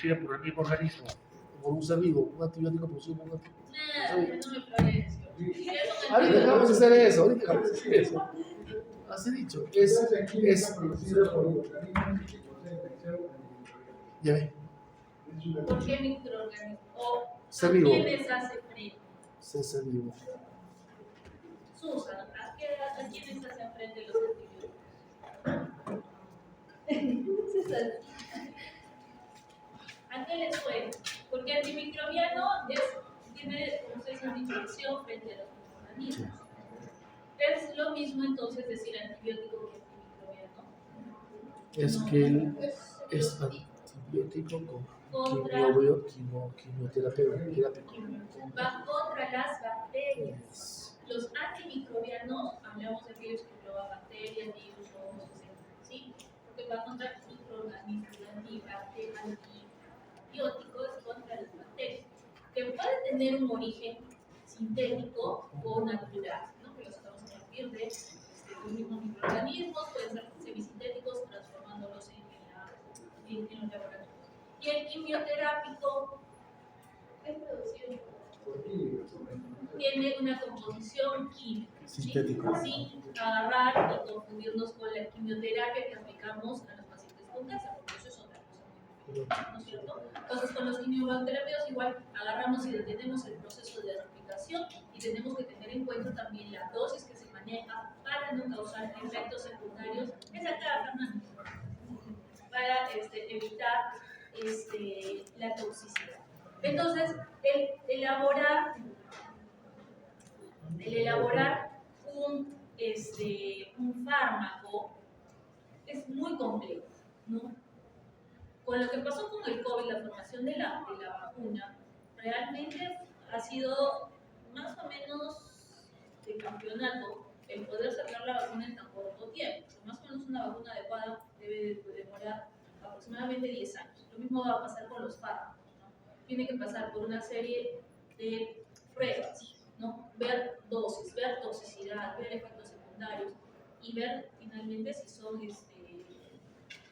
producida por el mismo organismo, por un ser vivo, un antibiótico producido por un antibiótico. No me floreció. Ahorita acabamos de hacer eso, Así dicho, es producida por un organismo que posee infección. Ya ve. ¿Por qué microorganismo? ¿O Ser a vivo. quiénes hace frente? Ser vivo. Susan, ¿a quiénes hacen frente los antibióticos? Susan. ¿A qué les fue? Porque el antimicrobiano tiene procesos de infección frente a los microorganismos. Es lo mismo entonces decir antibiótico que antimicrobiano. Es no, que es antibiótico con quimioterapia. Va contra las bacterias. Los antimicrobianos, hablamos de aquellos que engloban bacterias, virus, hongos, etc. ¿Sí? Porque va contra microorganismos, antibiótico es contra las bacterias, que pueden tener un origen sintético o natural, ¿no? Que los sacamos a partir de los mismos microorganismos, pueden ser semisintéticos, transformándolos en los laboratorios. Y el quimioterápico es producido tiene una composición química, sintética, sin agarrar y confundirnos con la quimioterapia que aplicamos a los pacientes con cáncer, porque eso es otra cosa, ¿no es cierto? Entonces, con los quimioterapios igual agarramos y detenemos el proceso de aplicación y tenemos que tener en cuenta también la dosis que se maneja para no causar efectos secundarios. Es acá, Fernando, para evitar la toxicidad. Entonces, el elaborar un fármaco es muy complejo, ¿no? Con lo que pasó con el COVID, la formación de la vacuna, realmente ha sido más o menos de campeonato el poder sacar la vacuna en tan corto tiempo. Más o menos una vacuna adecuada debe demorar aproximadamente 10 años. Lo mismo va a pasar con los fármacos, ¿no? Tiene que pasar por una serie de pruebas, ¿no? Ver dosis, ver toxicidad, ver efectos secundarios y ver finalmente si son,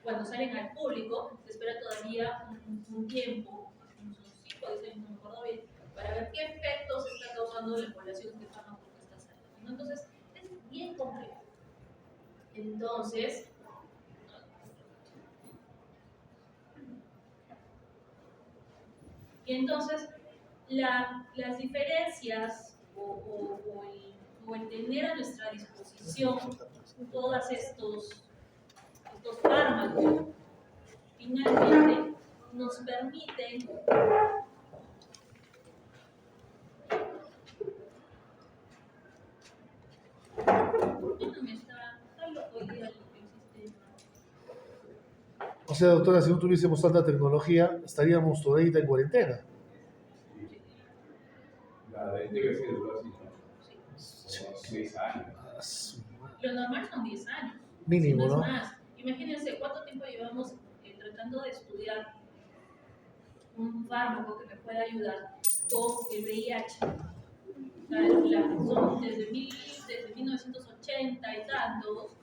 cuando salen al público, se espera todavía un tiempo, unos 5 o 10 años, no me acuerdo bien, para ver qué efectos está causando la población de fármaco que está saliendo, ¿no? Entonces, es bien complejo. Entonces, las diferencias o el tener a nuestra disposición todos estos fármacos finalmente nos permiten ¿por qué no me está loco hoy día el sistema? O sea, doctora, si no tuviésemos tanta tecnología, estaríamos todavía en cuarentena. Debe ser así, ¿no? 6 años. Lo normal son 10 años. Mínimo, si no ¿no? es más. Imagínense cuánto tiempo llevamos tratando de estudiar un fármaco que me pueda ayudar con el VIH. Son desde 1980 y tantos,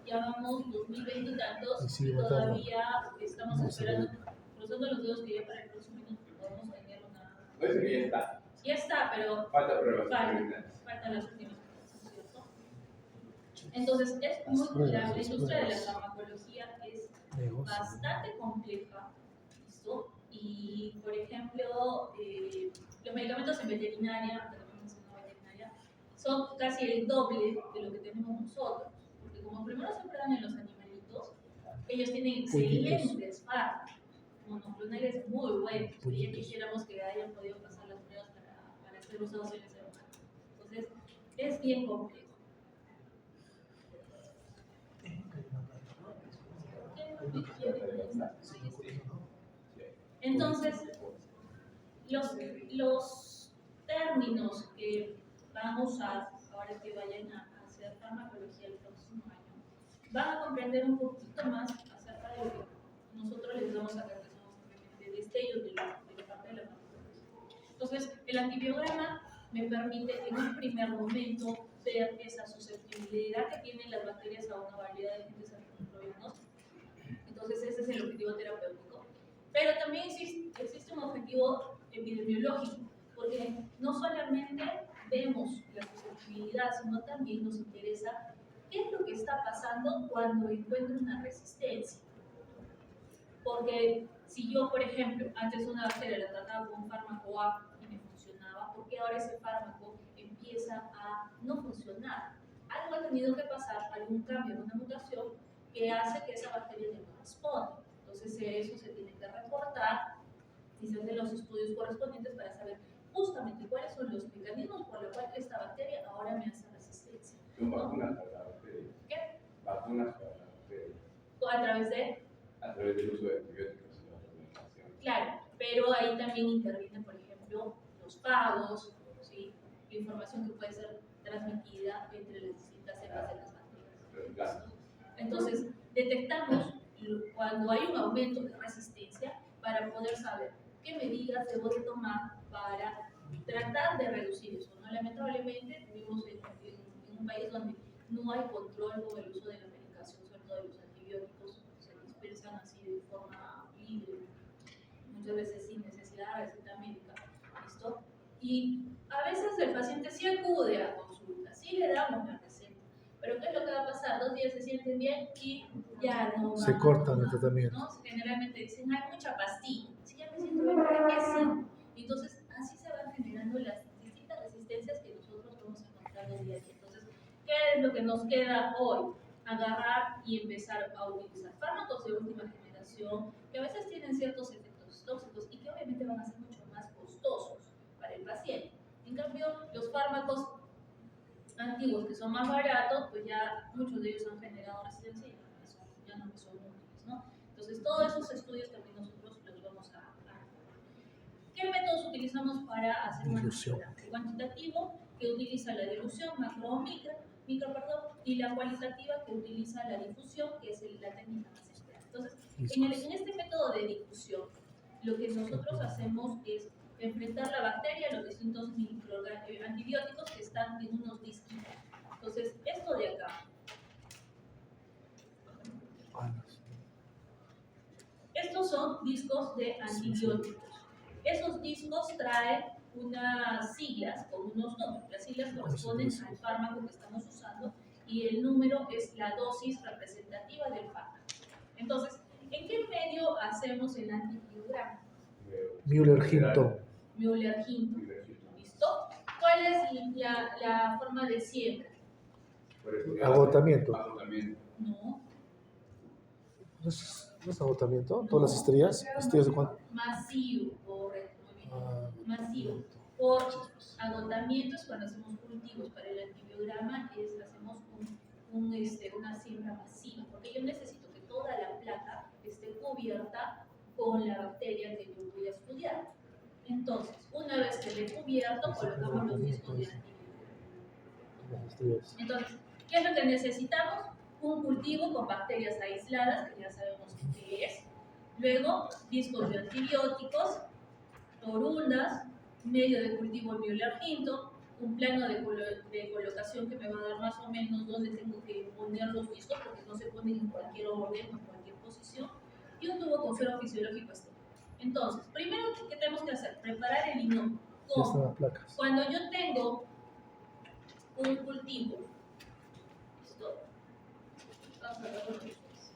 ya vamos 2020 y tantos, y todavía estamos esperando, cruzando los dedos que ya para el próximo año podamos tener una... Parece que ya está. Ya está, pero falta pruebas. Faltan las últimas pruebas, ¿cierto? Entonces, la industria de la farmacología es bastante compleja, ¿listo? Y, por ejemplo, los medicamentos en veterinaria, son casi el doble de lo que tenemos nosotros, porque como primero se prueban en los animalitos, ellos tienen excelentes fármacos, monoclonales muy buenos, y ya quisiéramos que hayan podido pasar las pruebas para ser usados en el ser humano. Entonces, es bien complejo. Entonces, los términos que van a usar ahora que vayan a hacer farmacología el próximo año van a comprender un poquito más acerca de lo que nosotros les damos a ver que somos simplemente destellos de la parte de la farmacología. Entonces, el antibiograma me permite en un primer momento ver esa susceptibilidad que tienen las bacterias a una variedad de agentes antimicrobianos. Entonces, ese es el objetivo terapéutico. Pero también existe motivo epidemiológico, porque no solamente vemos la susceptibilidad, sino también nos interesa qué es lo que está pasando cuando encuentro una resistencia. Porque si yo, por ejemplo, antes una bacteria la trataba con un fármaco A y me funcionaba, ¿por qué ahora ese fármaco empieza a no funcionar? Algo ha tenido que pasar, algún cambio, una mutación que hace que esa bacteria ya no responda. Entonces eso se tiene que reportar y se hacen los estudios correspondientes para saber justamente cuáles son los mecanismos por los cuales esta bacteria ahora me hace resistencia. Son vacunas para la bacteria. ¿Qué? Vacunas para la bacteria. A través de... A través del uso de antibióticos en la fermentación. Claro, pero ahí también intervienen, por ejemplo, los pagos, ¿sí? La información que puede ser transmitida entre las distintas cepas de las bacterias. Entonces, detectamos cuando hay un aumento de resistencia para poder saber qué medidas debo de tomar para tratar de reducir eso, ¿no? Lamentablemente vivimos en un país donde no hay control con el uso de la medicación, sobre todo de los antibióticos, se dispersan así de forma libre, muchas veces sin necesidad de receta médica, ¿listo? Y a veces el paciente sí acude a consulta, sí le damos la receta, pero ¿qué es lo que va a pasar? 2 días se sienten bien y ya no Se van cortan a el tomar, tratamiento. ¿no? Generalmente dicen, hay mucha pastilla, si ya me siento bien, ¿para qué sí? Entonces, así se van generando las distintas resistencias que nosotros vamos encontrando día a día. Entonces, ¿qué es lo que nos queda hoy? Agarrar y empezar a utilizar fármacos de última generación, que a veces tienen ciertos efectos tóxicos y que obviamente van a ser mucho más costosos para el paciente. En cambio, los fármacos antiguos que son más baratos, pues ya muchos de ellos han generado resistencia y ya no me son útiles, ¿no? Entonces, todos esos estudios también nosotros los vamos a... ¿Qué métodos utilizamos para hacer una Dilución. El cuantitativo, que utiliza la dilución, macro o micro, y la cualitativa, que utiliza la difusión, que es la técnica más empleada. Entonces, en este método de difusión, lo que nosotros hacemos es enfrentar la bacteria a los distintos antibióticos que están en unos disquitos. Entonces, esto de acá, estos son discos de antibióticos. Esos discos traen unas siglas con unos números. Las siglas corresponden al fármaco que estamos usando y el número es la dosis representativa del fármaco. Entonces, ¿en qué medio hacemos el antibiograma? Müller-Hinton. Müller-Hinton. ¿Listo? ¿Cuál es la forma de siembra? Agotamiento. No. ¿No es agotamiento? ¿Todas las estrellas? ¿Estrellas de cuánto? Masivo, correcto. Masivo. Por agotamientos, cuando hacemos cultivos para el antibiograma, hacemos una siembra masiva, porque yo necesito que toda la placa esté cubierta con la bacteria que yo voy a estudiar. Entonces, una vez que le he cubierto, colocamos los discos de antibiograma. Entonces, ¿qué es lo que necesitamos? Un cultivo con bacterias aisladas, que ya sabemos qué es. Luego, discos de antibióticos, torundas, medio de cultivo Müller-Hinton, un plano de colocación que me va a dar más o menos dónde tengo que poner los discos, porque no se ponen en cualquier orden o en cualquier posición, y un tubo con suero fisiológico estéril. Entonces, primero, ¿qué tenemos que hacer? Preparar el inóculo. ¿Cómo? Cuando yo tengo un cultivo, ¿listo? Vamos a ver los discos.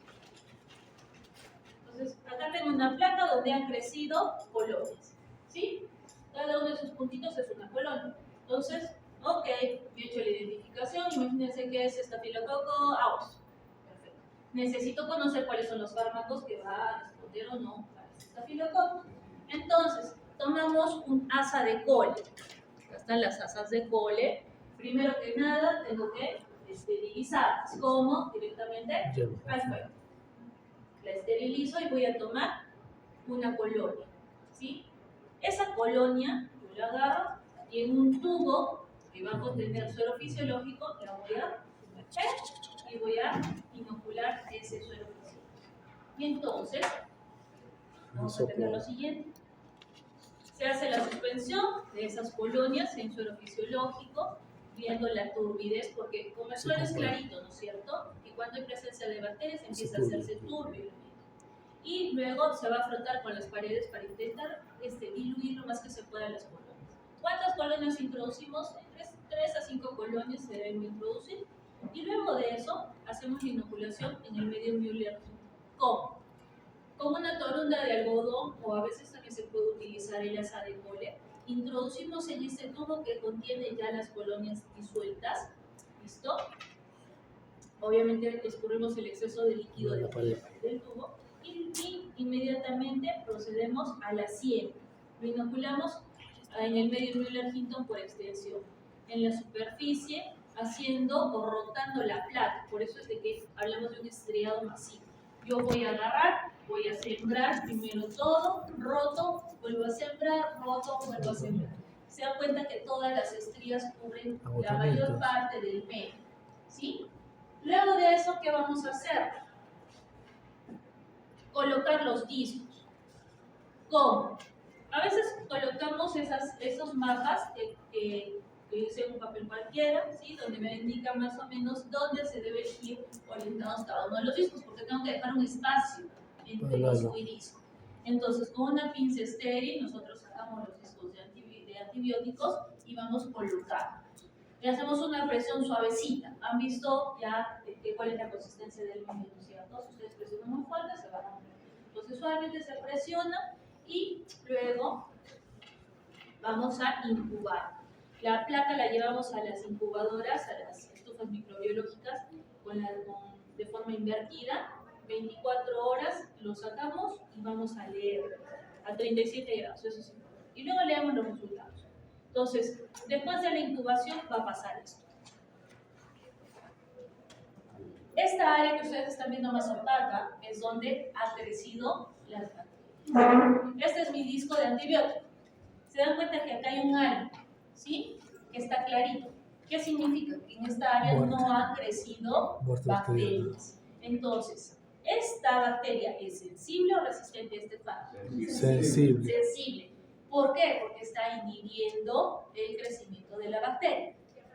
Entonces, acá tengo una placa donde han crecido colonias, ¿sí? Cada uno de esos puntitos es una colonia. Entonces, ok, he hecho la identificación, imagínense que es Staphylococcus aureus. Perfecto. Necesito conocer cuáles son los fármacos que va a responder o no a este Staphylococcus. Entonces, tomamos un asa de cole. Acá están las asas de cole. Primero que nada, tengo que esterilizarlas. ¿Cómo? Directamente al fuego. La esterilizo y voy a tomar una colonia, ¿sí? Esa colonia, yo la agarro y en un tubo que va a contener suero fisiológico, la voy a meter y voy a inocular ese suero fisiológico. Y entonces, vamos a tener lo siguiente. Se hace la suspensión de esas colonias en suero fisiológico, viendo la turbidez, porque como el suelo es clarito, ¿no es cierto? Y cuando hay presencia de bacterias empieza a hacerse turbio. y luego se va a frotar con las paredes para intentar diluir lo más que se pueda las colonias. ¿Cuántas colonias introducimos? 3 a 5 colonias se deben introducir. Y luego de eso, hacemos la inoculación en el medio Müller. ¿Cómo? Con una torunda de algodón, o a veces también se puede utilizar el asa de cole, introducimos en este tubo que contiene ya las colonias disueltas. ¿Listo? Obviamente escurrimos el exceso de líquido de la pared del tubo y inmediatamente procedemos a la siembra. Lo inoculamos en el medio Müller-Hinton por extensión, en la superficie, haciendo o rotando la placa. Por eso es de que hablamos de un estriado masivo. Yo voy a agarrar, voy a sembrar primero todo, roto, vuelvo a sembrar, roto, vuelvo a sembrar. Se dan cuenta que todas las estrías cubren la mayor parte del medio, ¿sí? Luego de eso, ¿qué vamos a hacer? Colocar los discos. ¿Cómo? A veces colocamos esos mapas que dicen un papel cualquiera, ¿sí? Donde me indica más o menos dónde se debe ir orientados cada uno de los discos, porque tengo que dejar un espacio entre disco y disco. Entonces, con una pinza estéril, nosotros sacamos los discos de antibióticos y vamos colocando. Le hacemos una presión suavecita. ¿Han visto ya cuál es la consistencia del medio, ¿no es cierto? Si ustedes presionan muy fuerte, se va a romper. Entonces, suavemente se presiona y luego vamos a incubar. La placa la llevamos a las incubadoras, a las estufas microbiológicas de forma invertida. 24 horas lo sacamos y vamos a leer a 37 grados. Eso sí. Y luego leemos los resultados. Entonces, después de la incubación va a pasar esto. Esta área que ustedes están viendo más opaca es donde ha crecido las bacterias. Este es mi disco de antibiótico. Se dan cuenta que acá hay un halo, ¿sí? Que está clarito. ¿Qué significa? Que en esta área no han crecido bacterias. Entonces, ¿esta bacteria es sensible o resistente a este fármaco? Sensible. Sensible. ¿Por qué? Porque está inhibiendo el crecimiento de la bacteria.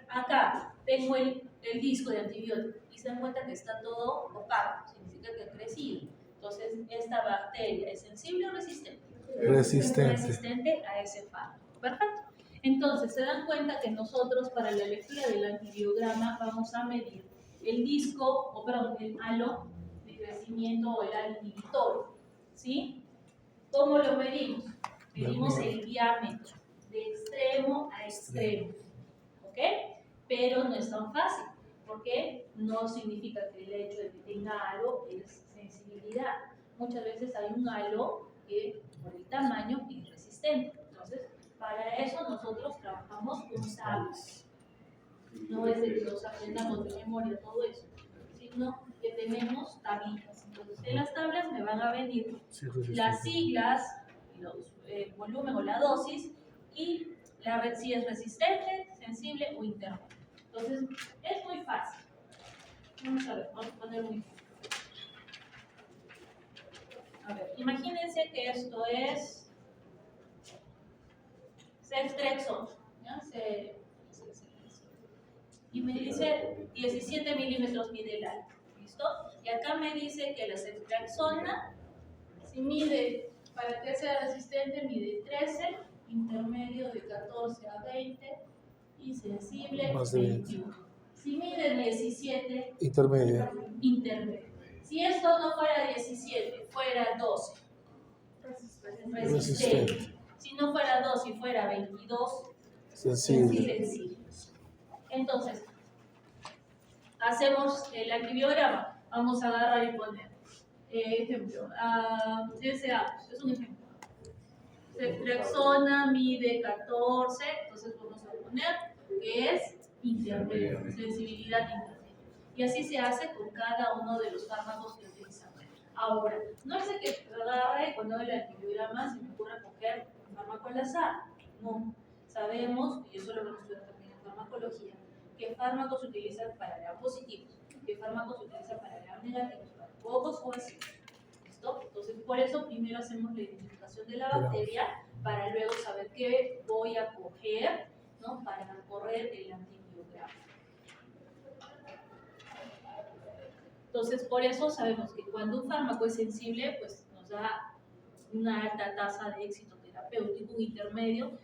Acá tengo el disco de antibiótico y se dan cuenta que está todo opaco, significa que ha crecido. Entonces, ¿esta bacteria es sensible o resistente? Resistente a ese fármaco. Perfecto. Entonces, se dan cuenta que nosotros para la lectura del antibiograma vamos a medir el disco, el halo de crecimiento o el halo inhibitorio. ¿Sí? ¿Cómo lo medimos? Medimos el diámetro de extremo a extremo. ¿Ok? Pero no es tan fácil, porque no significa que el hecho de que tenga halo es sensibilidad. Muchas veces hay un halo que por el tamaño es resistente. Entonces, para eso nosotros trabajamos con tablas. No es de que nos aprendamos de memoria todo eso, sino que tenemos tablitas. Entonces, en las tablas me van a venir las siglas, el volumen o la dosis y si es resistente, sensible o interno. Entonces, es muy fácil. Vamos a ver, vamos a poner un ejemplo. A ver, imagínense que esto es ceftriaxona, ¿ya? Y me dice 17 milímetros mide el alto, ¿listo? Y acá me dice que la ceftriaxona, si mide, para que sea resistente, mide 13, intermedio de 14 a 20 y sensible 21. Si mide 17, intermedia. Si esto no fuera 17, fuera 12, resistente. Si no fuera 12 y fuera 22, sensible. Entonces, hacemos el antibiograma. Vamos a agarrar y poner, ejemplo, deseamos, es un ejemplo. Ceftriaxona mide 14, entonces vamos a poner que es intermedio, sensibilidad intermedia. Y así se hace con cada uno de los fármacos que utilizamos. Ahora, no es de que agarre cuando hago el antibiograma se me ocurre coger un fármaco al azar. No. Sabemos, y eso lo vamos a estudiar también en farmacología, qué fármacos se utilizan para gram positivos, qué fármacos se utilizan para gram negativos, para pocos o vacíos. ¿Listo? Entonces, por eso primero hacemos la identificación de la bacteria para luego saber qué voy a coger, ¿no? Para correr el antibiograma. Entonces, por eso sabemos que cuando un fármaco es sensible, pues nos nos da una alta tasa de éxito terapéutico, un intermedio,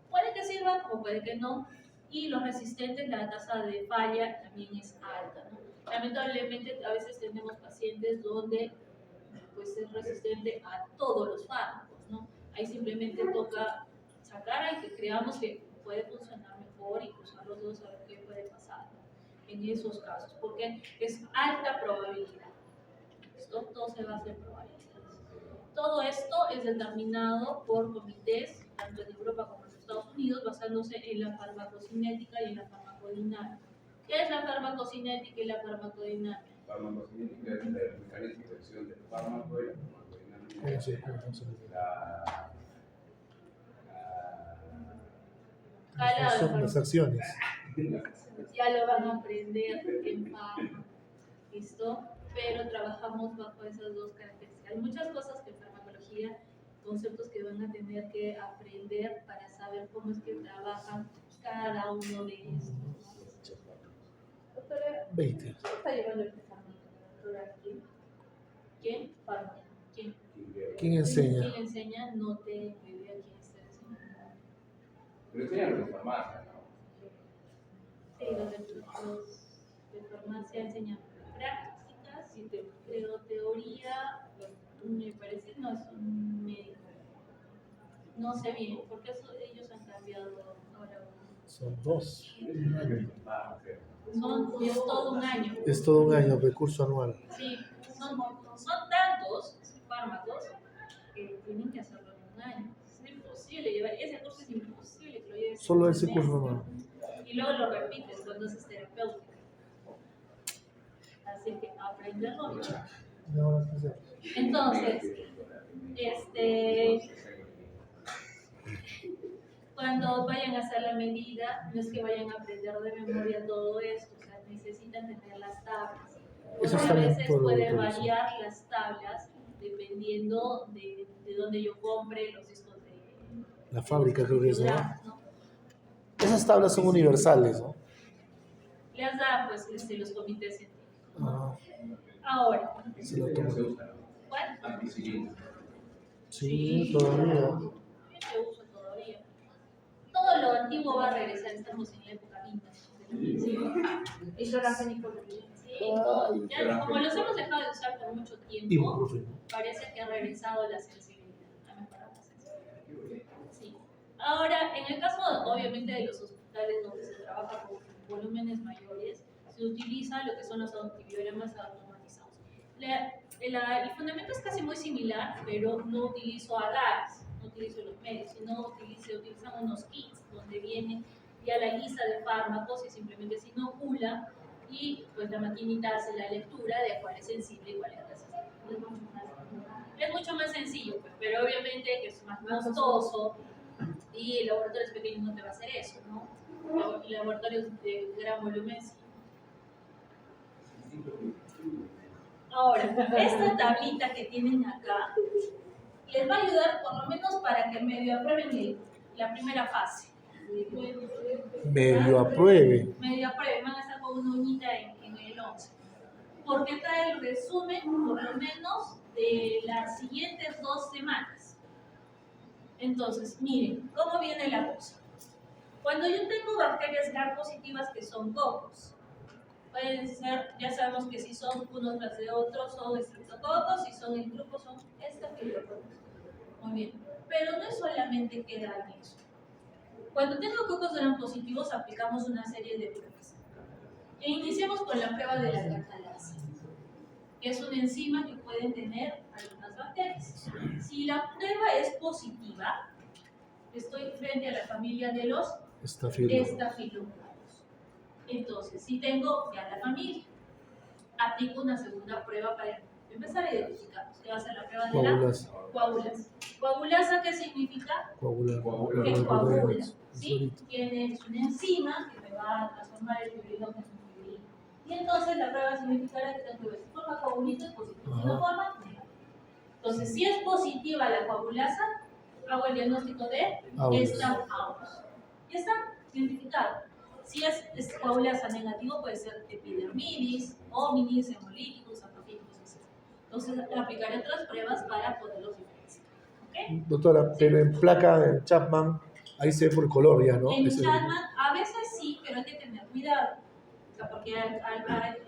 puede que sirva como puede que no, y los resistentes, la tasa de falla también es alta, ¿no? Lamentablemente a veces tenemos pacientes donde pues es resistente a todos los fármacos, ¿no? Ahí simplemente toca sacar al que creamos que puede funcionar mejor y cruzar los dedos a ver qué puede pasar, ¿no? En esos casos, porque es alta probabilidad. ¿Listo? Todo se basa en probabilidades. Todo esto es determinado por comités, tanto en Europa como en los Estados Unidos, basándose en la farmacocinética y en la farmacodinámica. ¿Qué es la farmacocinética y la farmacodinámica? Farmacocinética es el mecanismo de acción del fármaco y la farmacodinámica Sí, es Calado, las acciones. ya lo van a aprender en farma, ¿listo? Pero trabajamos bajo esas dos características. Hay muchas cosas que en farmacología, conceptos que van a tener que aprender para saber cómo es que trabajan cada uno de estos, ¿no? Doctora, 20. ¿quién está llevando el examen? Doctora, ¿quién? ¿Quién? Farma. ¿Quién? ¿Quién enseña? ¿Quién enseña? No tengo idea quién está enseñando. Pero enseñan los de farmacia, ¿no? Sí, los de farmacia enseñan prácticas y pero teoría, me parece, no es un médico. No sé bien, porque ellos han cambiado ahora. Son 2. Es todo un año. Es todo un año, recurso anual. Sí, son tantos fármacos que tienen que hacerlo en un año. Es imposible llevar, ese curso es imposible que lo lleves. Solo en ese un curso mes. no. Y luego lo repites cuando haces terapéutica. Así que aprenderlo bien. No, no sé. Entonces, cuando vayan a hacer la medida, no es que vayan a aprender de memoria todo esto, o sea, necesitan tener las tablas. Eso Porque a está bien veces por puede por eso. variar las tablas dependiendo de dónde yo compre los discos de La fábrica creo que es, ¿no? biogramas, ¿no? Esas tablas son universales, ¿no? Les da pues los comités científicos. Ah, Ahora, se lo tomo. ¿cuál? Ampicilina. Sí, todavía. Yo uso todavía. Todo lo antiguo va a regresar, estamos en la época vintage de la medicina. Sí, Ay, ya, como los hemos dejado de usar por mucho tiempo, ibuprofeno. parece que ha regresado la sensibilidad, ha mejorado la sensibilidad. Sí. Ahora, en el caso obviamente de los hospitales donde se trabaja con volúmenes mayores, se utiliza lo que son los antibiogramas automatizados. El fundamento es casi muy similar, pero no utilizo agares, no utilizo los medios, sino utilizan unos kits donde viene ya la lista de fármacos y simplemente se inocula y pues la maquinita hace la lectura de cuál es sensible y cuál es resistente. Es mucho más sencillo, pues, pero obviamente que es más costoso y el laboratorio pequeño no te va a hacer eso, ¿no? Laboratorios de gran volumen sí. Ahora, esta tablita que tienen acá les va a ayudar por lo menos para que medio aprueben la primera fase. Medio apruebe. Medio aprueben, van a estar con una uñita en el 11. Porque trae el resumen, por lo menos, de las siguientes 2 semanas. Entonces, miren, ¿cómo viene la cosa? Cuando yo tengo bacterias gram positivas que son cocos, pueden ser, ya sabemos que si son unos tras de otros son estreptococos, si son en grupo son estafilococos. Muy bien, pero no solamente queda en eso. Cuando tengo cocos gram positivos aplicamos una serie de pruebas. E iniciamos con la prueba de la catalasa, que es una enzima que pueden tener algunas bacterias. Si la prueba es positiva, estoy frente a la familia de los estafilococos. Entonces, si tengo ya la familia, aplico una segunda prueba para empezar a identificarlos, que va a ser la prueba de Coagulasa. la coagulasa. ¿Coagulasa qué significa? Coagular. Que coagula, ¿sí? Tiene una enzima que me va a transformar el fibrinógeno en fibrina. Y entonces la prueba significará que tengo que ver si forma coagulito es positivo, si no forma, negativa. Entonces, si es positiva la coagulasa, hago el diagnóstico de Staph aureus. Ya está identificado. Si es coagulasa negativo, puede ser epidermidis, hominis, hemolíticos, atrofíticos, etc. Entonces aplicaré otras pruebas para poderlos diferenciar. ¿Ok? Doctora, pero en placa de Chapman, ahí se ve por color ya, ¿no? En Ese- Chapman a veces sí, pero hay que tener cuidado. O sea, porque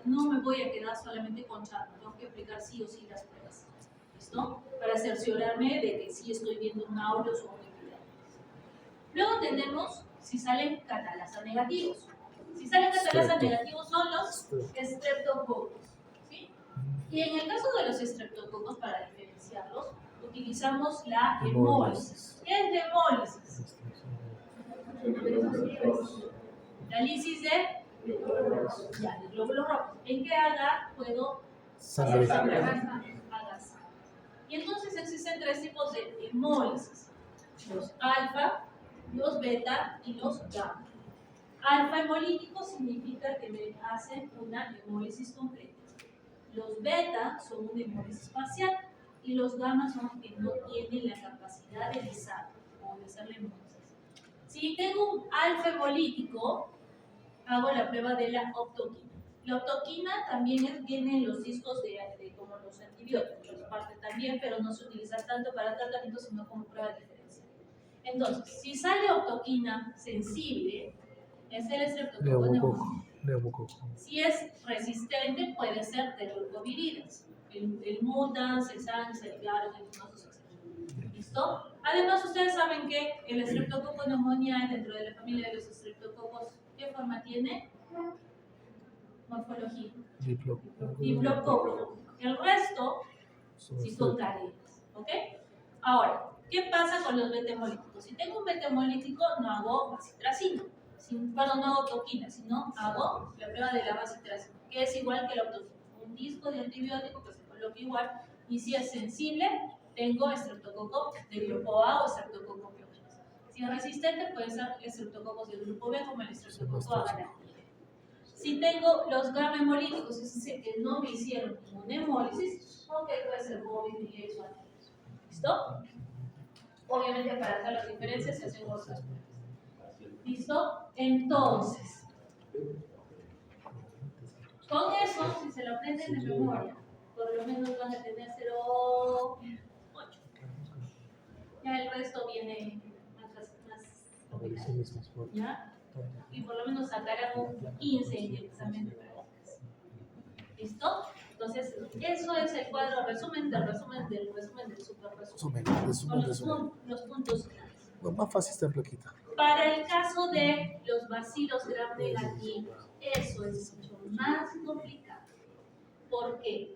no me voy a quedar solamente con Chapman, tengo que aplicar sí o sí las pruebas. ¿Listo? Para cerciorarme de que sí estoy viendo un audio o un video. Luego tenemos si salen catalasa negativos. Si salen catalasa negativos son los estreptococos. ¿Sí? Y en el caso de los estreptococos, para diferenciarlos, utilizamos la hemólisis. ¿Qué es la hemólisis? La lisis de glóbulos rojos. ¿En qué agar puedo Sangre. agar sangre? Y entonces existen tres tipos de hemólisis: los alfa, los beta y los gamma. Alfa hemolítico significa que me hacen una hemólisis completa. Los beta son una hemólisis parcial y los gamma son los que no tienen la capacidad de desar o de hacer la hemólisis. Si tengo un alfa hemolítico, hago la prueba de la optoquina. La optoquina también viene en los discos de como los antibióticos, parte también, pero no se utiliza tanto para tratamiento, sino como prueba de diferencia. Entonces, si sale optoquina sensible, es el estreptococo Neumococo. Si es resistente, puede ser de leucoviridas, el mutans, el SANS, el VIAROS, el famosos, etc. ¿Listo? Además, ustedes saben que el estreptococo pneumoniae dentro de la familia de los estreptococos, ¿qué forma tiene? Morfología. Diplococo. El resto sí son cadenas. ¿Ok? Ahora, ¿qué pasa con los beta-hemolíticos? Si tengo un beta-hemolítico, no hago bacitracina. No hago toquina, sino hago la prueba de la bacitracina, que es igual que la autoquina. Un disco de antibiótico que se coloca igual, y si es sensible, tengo estreptococo de grupo A o estreptococo pyogenes. Si es resistente, puede ser estreptococos del grupo B, como el estreptococo agarantía. Si tengo los gamma hemolíticos, es decir, que no me hicieron ninguna hemólisis, ok, puede ser COVID y eso. ¿Listo? Obviamente, para hacer las diferencias se hacen otras pruebas. ¿Listo? Entonces, con eso, si se lo aprenden de memoria, por lo menos van a tener 0,8. Ya el resto viene más complicado. ¿Ya? Y por lo menos sacarán un 15 en el examen de prácticas. ¿Listo? Entonces, eso es el cuadro resumen del super resumen. Con los puntos claves. Lo más fácil está en plaquita. Para el caso de los bacilos gram negativos, eso es mucho más complicado. ¿Por qué?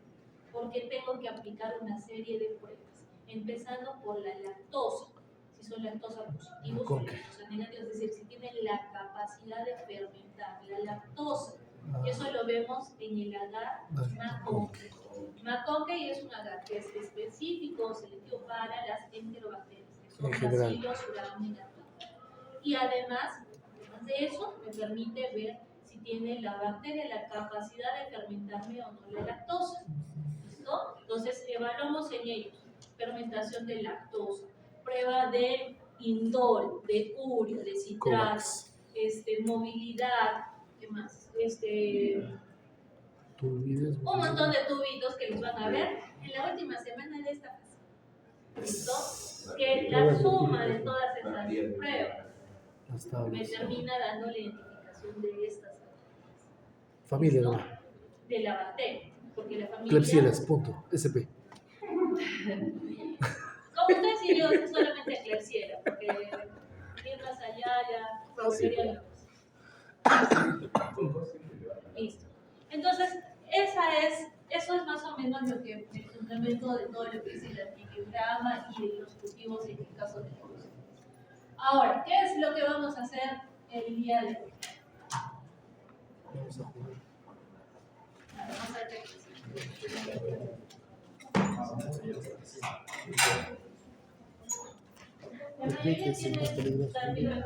Porque tengo que aplicar una serie de pruebas, empezando por la lactosa. Si son lactosa positivos o lactosa negativos, es decir, si tienen la capacidad de fermentar la lactosa. Eso lo vemos en el agar McConkey. McConkey es un agar que es específico, selectivo para las enterobacterias, que son bacilos gram negativos. Y además de eso, me permite ver si tiene la bacteria la capacidad de fermentarme o no la lactosa. ¿Listo? Entonces, evaluamos en ellos fermentación de lactosa, prueba de indol, de urea, de citrato, movilidad, ¿qué más? Un montón de tubitos que los van a ver en la última semana de esta fase. ¿Listo? Que la suma de todas esas pruebas me termina dando la identificación de estas bacterias. Familia, ¿no? De la bacteria. Porque la familia. Klebsiella, punto. SP. Como ustedes y yo, solamente Klebsiella, porque ir más allá ya sería lo Listo. Entonces, eso es más o menos lo que el fundamento de todo lo que es el antibiograma y de los cultivos en el caso de los. Ahora, ¿qué es lo que vamos a hacer el día de hoy? Vamos a jugar. Vamos a ver qué. La mayoría tiene